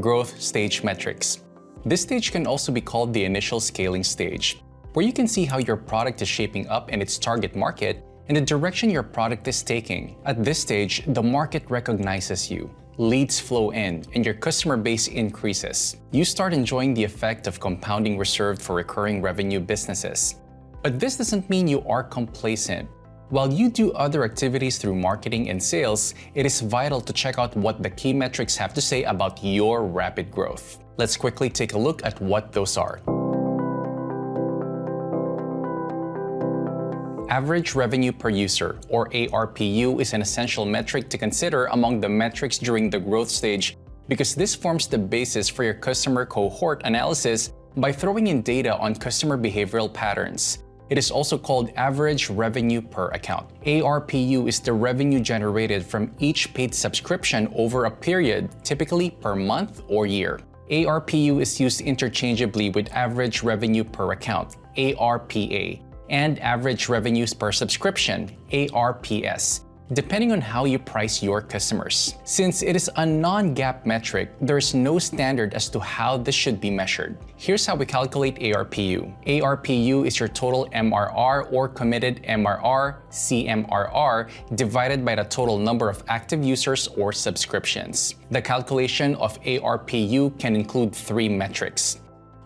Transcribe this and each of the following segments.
growth stage metrics. This stage can also be called the initial scaling stage, where you can see how your product is shaping up in its target market and the direction your product is taking. At this stage, the market recognizes you, leads flow in, and your customer base increases. You start enjoying the effect of compounding reserved for recurring revenue businesses. But this doesn't mean you are complacent. While you do other activities through marketing and sales, it is vital to check out what the key metrics have to say about your rapid growth. Let's quickly take a look at what those are. Average revenue per user, or ARPU, is an essential metric to consider among the metrics during the growth stage because this forms the basis for your customer cohort analysis by throwing in data on customer behavioral patterns. It is also called average revenue per account. ARPU is the revenue generated from each paid subscription over a period, typically per month or year. ARPU is used interchangeably with average revenue per account, ARPA, and average revenues per subscription, ARPS, depending on how you price your customers. Since it is a non-GAAP metric, there is no standard as to how this should be measured. Here's how we calculate ARPU. ARPU is your total MRR or committed MRR, CMRR, divided by the total number of active users or subscriptions. The calculation of ARPU can include three metrics.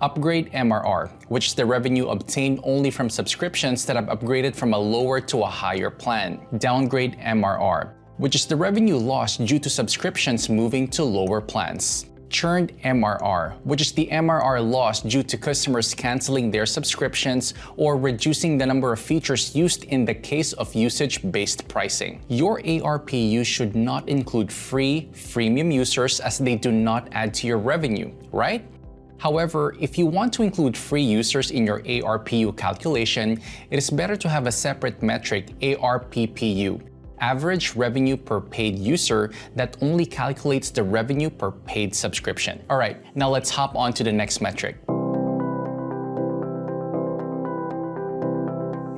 Upgrade MRR, which is the revenue obtained only from subscriptions that have upgraded from a lower to a higher plan. Downgrade MRR, which is the revenue lost due to subscriptions moving to lower plans. Churned MRR, which is the MRR lost due to customers canceling their subscriptions or reducing the number of features used in the case of usage-based pricing. Your ARPU should not include freemium users as they do not add to your revenue, right? However, if you want to include free users in your ARPU calculation, it is better to have a separate metric, ARPPU, average revenue per paid user, that only calculates the revenue per paid subscription. All right, now let's hop on to the next metric.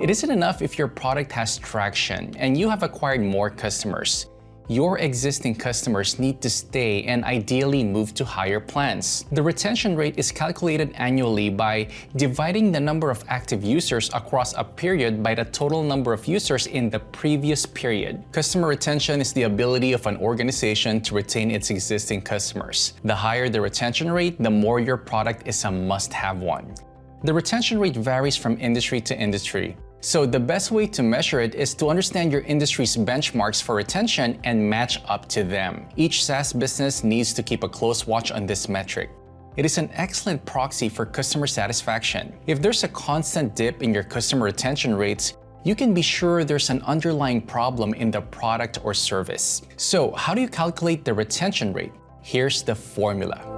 It isn't enough if your product has traction and you have acquired more customers. Your existing customers need to stay and ideally move to higher plans. The retention rate is calculated annually by dividing the number of active users across a period by the total number of users in the previous period. Customer retention is the ability of an organization to retain its existing customers. The higher the retention rate, the more your product is a must-have one. The retention rate varies from industry to industry. So the best way to measure it is to understand your industry's benchmarks for retention and match up to them. Each SaaS business needs to keep a close watch on this metric. It is an excellent proxy for customer satisfaction. If there's a constant dip in your customer retention rates, you can be sure there's an underlying problem in the product or service. So how do you calculate the retention rate? Here's the formula.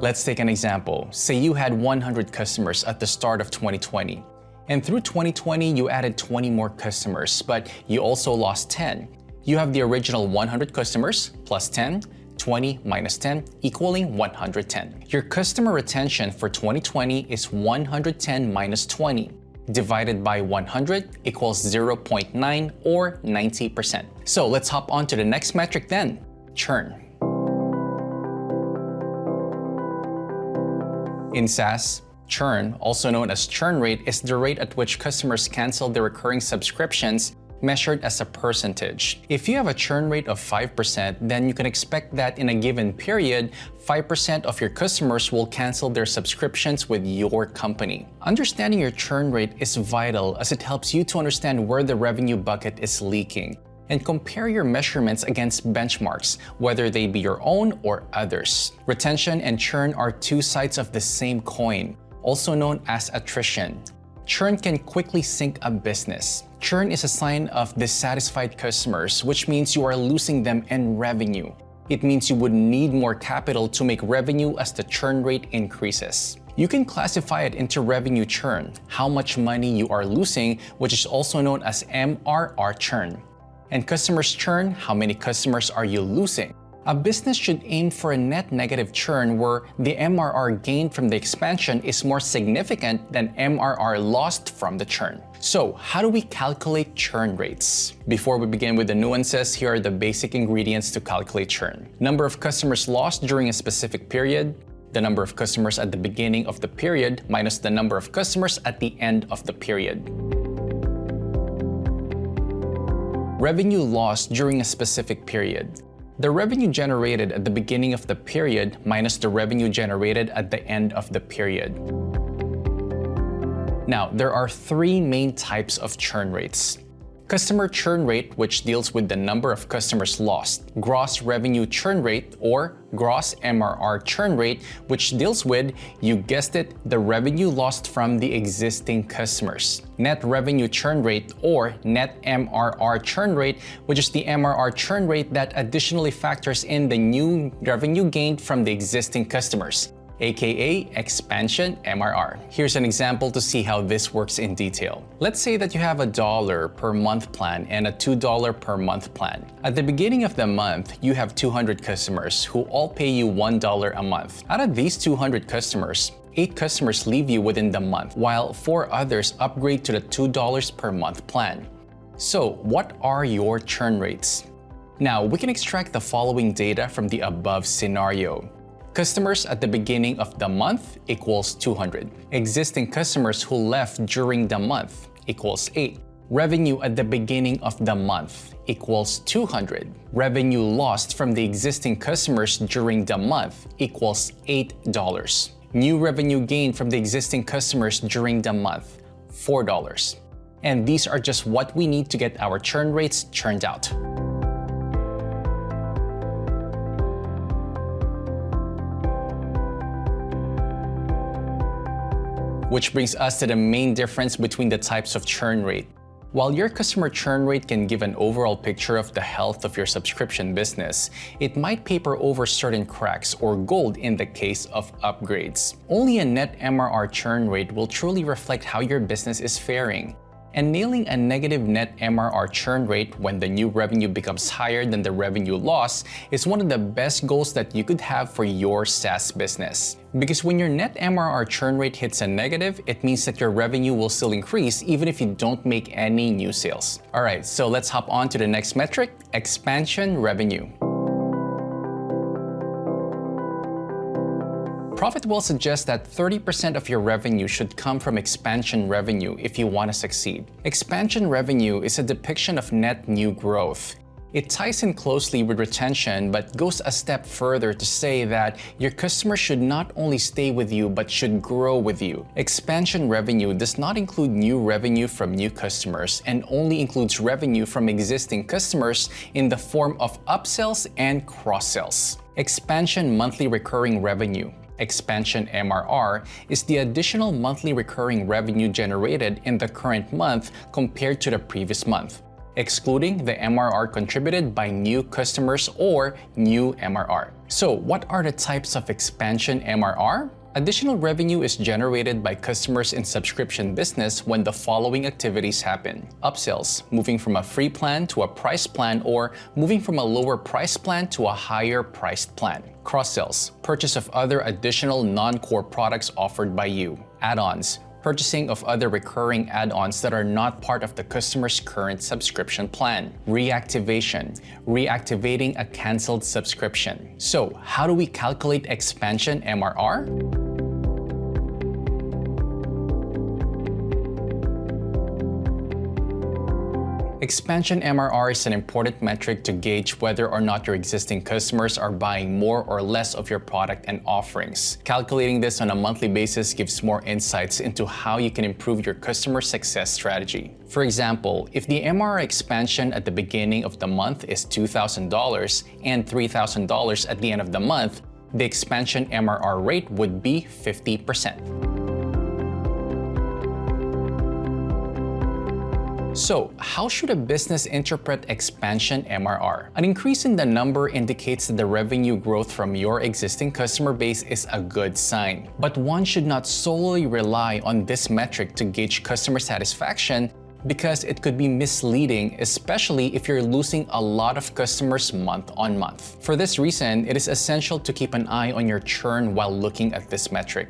Let's take an example. Say you had 100 customers at the start of 2020. And through 2020, you added 20 more customers, but you also lost 10. You have the original 100 customers plus 10, 20 minus 10, equaling 110. Your customer retention for 2020 is 110 minus 20. Divided by 100 equals 0.9 or 90%. So let's hop on to the next metric then, churn. In SaaS, churn, also known as churn rate, is the rate at which customers cancel their recurring subscriptions measured as a percentage. If you have a churn rate of 5%, then you can expect that in a given period, 5% of your customers will cancel their subscriptions with your company. Understanding your churn rate is vital as it helps you to understand where the revenue bucket is leaking and compare your measurements against benchmarks, whether they be your own or others. Retention and churn are two sides of the same coin, also known as attrition. Churn can quickly sink a business. Churn is a sign of dissatisfied customers, which means you are losing them in revenue. It means you would need more capital to make revenue as the churn rate increases. You can classify it into revenue churn, how much money you are losing, which is also known as MRR churn. And customers churn, how many customers are you losing? A business should aim for a net negative churn where the MRR gained from the expansion is more significant than MRR lost from the churn. So, how do we calculate churn rates? Before we begin with the nuances, here are the basic ingredients to calculate churn. Number of customers lost during a specific period, the number of customers at the beginning of the period minus the number of customers at the end of the period. Revenue lost during a specific period. The revenue generated at the beginning of the period minus the revenue generated at the end of the period. Now, there are three main types of churn rates. Customer churn rate, which deals with the number of customers lost. Gross revenue churn rate, or gross MRR churn rate, which deals with, you guessed it, the revenue lost from the existing customers. Net revenue churn rate, or net MRR churn rate, which is the MRR churn rate that additionally factors in the new revenue gained from the existing customers, aka expansion MRR. Here's an example to see how this works in detail. Let's say that you have a $1 per month plan and a $2 per month plan. At the beginning of the month, you have 200 customers who all pay you $1 a month. Out of these 200 customers, 8 customers leave you within the month, while 4 others upgrade to the $2 per month plan. So, what are your churn rates? Now, we can extract the following data from the above scenario. Customers at the beginning of the month equals 200. Existing customers who left during the month equals 8. Revenue at the beginning of the month equals 200. Revenue lost from the existing customers during the month equals $8. New revenue gained from the existing customers during the month, $4. And these are just what we need to get our churn rates churned out. Which brings us to the main difference between the types of churn rate. While your customer churn rate can give an overall picture of the health of your subscription business, it might paper over certain cracks or gold in the case of upgrades. Only a net MRR churn rate will truly reflect how your business is faring. And nailing a negative net MRR churn rate when the new revenue becomes higher than the revenue loss is one of the best goals that you could have for your SaaS business. Because when your net MRR churn rate hits a negative, it means that your revenue will still increase even if you don't make any new sales. Alright, so let's hop on to the next metric, expansion revenue. ProfitWell suggests that 30% of your revenue should come from expansion revenue if you want to succeed. Expansion revenue is a depiction of net new growth. It ties in closely with retention, but goes a step further to say that your customers should not only stay with you, but should grow with you. Expansion revenue does not include new revenue from new customers and only includes revenue from existing customers in the form of upsells and cross-sells. Expansion monthly recurring revenue. Expansion MRR is the additional monthly recurring revenue generated in the current month compared to the previous month, excluding the MRR contributed by new customers or new MRR. So, what are the types of expansion MRR? Additional revenue is generated by customers in subscription business when the following activities happen. Upsells, moving from a free plan to a price plan or moving from a lower price plan to a higher priced plan. Cross-sells, purchase of other additional non-core products offered by you. Add-ons, purchasing of other recurring add-ons that are not part of the customer's current subscription plan. Reactivation, reactivating a canceled subscription. So, how do we calculate expansion MRR? Expansion MRR is an important metric to gauge whether or not your existing customers are buying more or less of your product and offerings. Calculating this on a monthly basis gives more insights into how you can improve your customer success strategy. For example, if the MRR expansion at the beginning of the month is $2,000 and $3,000 at the end of the month, the expansion MRR rate would be 50%. So, how should a business interpret expansion MRR? An increase in the number indicates that the revenue growth from your existing customer base is a good sign. But one should not solely rely on this metric to gauge customer satisfaction, because it could be misleading, especially if you're losing a lot of customers month on month. For this reason, it is essential to keep an eye on your churn while looking at this metric.